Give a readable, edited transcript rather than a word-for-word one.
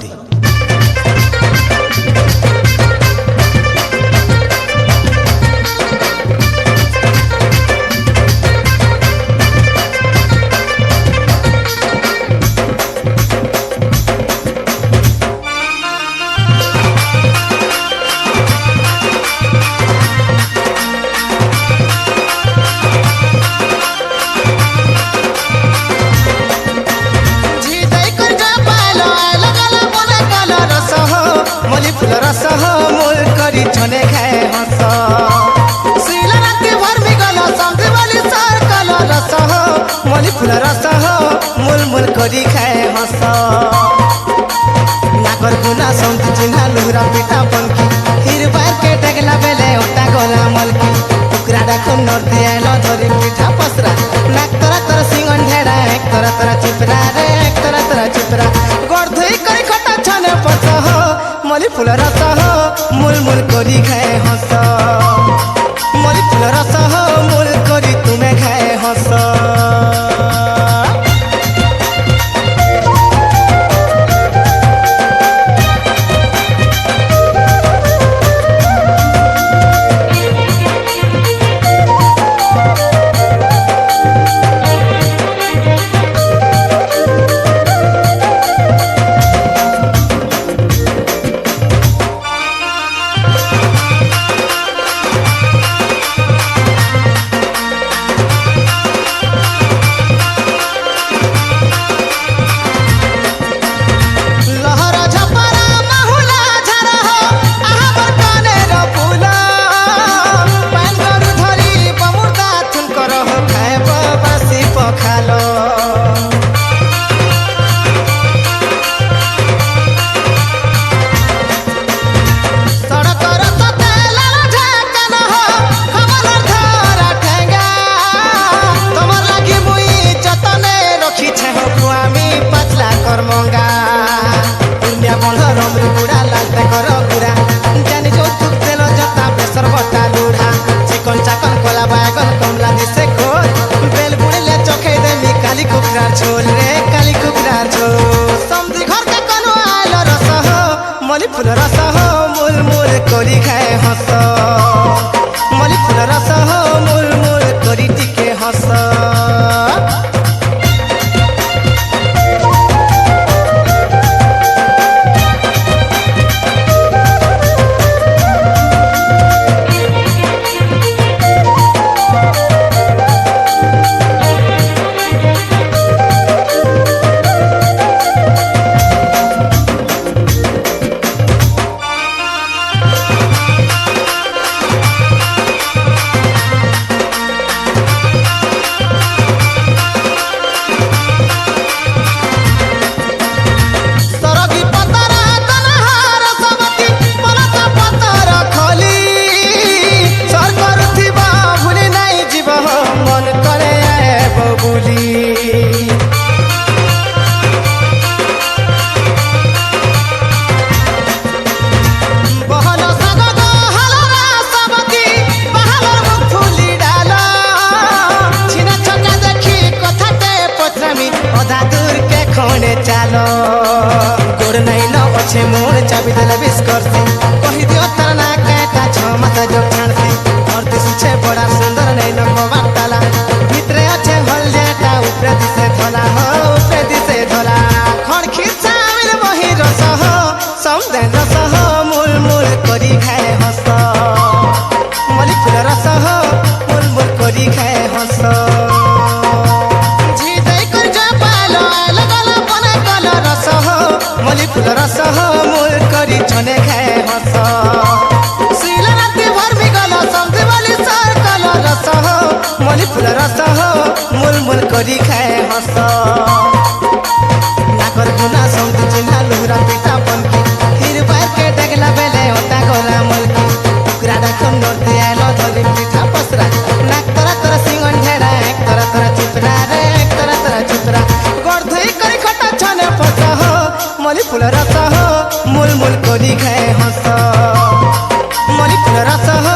करती। रस हो मूल करी छने खाए हंस सीला रात भर भी गलो समझ वाली सर कलो रस हो मोली फूल रस हो मूल मूल करी खाए हंस नागर गुना समझ चिन्हा लुहरा पिठा पंखी हिर बार के टगला बेले ओटा गोला मलकी टुकरा डाको नर्दे आलो धरी पिठा पसरा नाक तरा तरा सिंगन ढेड़ा एक तरा तरा चिपरा रे एक तरा तरा चिपरा गोड़ धोई करी खटा छने पस हो मोली फूल रस हो मूल मूल करी खाए हंस मोली फूल रस हो मूल करी तुम्हें खाए हंस। झोल रे काली कुकरा झोल समझी घर के कनो आलो रस हो मोली फूल रस हो मूल मूल करी खाए हंस मोली फूल रस हो मूल मूल करी टिके हंस। चालो गोर नहीं न अच्छे मोर चाबी देले बिस करसी कहि दियो तार ना काटा छ माथा जो ठाणसी और दिस छे बड़ा सुंदर नहीं न कबाट ताला भीतरे अच्छे हल जेटा ऊपर दिसे धला हो ऊपर दिसे धला खण खिचा मिल बही रस हो समदे रस हो मूल मूल करी खाए हंस मोली फूल रस हो मूल मूल करी खाए हंस। मोली फूल रस हो मूल करी छने खाए हंस सीला रात भर भी गलो समझ वाली सर कलो रस हो मोली फूल रस हो मूल मूल करी खाए हंस नागर गुना समझ चिन्हा लुहरा पिठा पंखी हिर बार के टगला बेले ओटा गोला मलकी टुकरा डाको नर्दे आलो धरी पिठा पसरा नाक तरा तरा सिंगन ढेड़ा एक तरा तरा चिपरा रे एक तरा तरा चिपरा गोड़ धोई करी खटा छने पस हो मोली फूल रस हो मूल मूल करी खाए हंस मोली फूल रस हो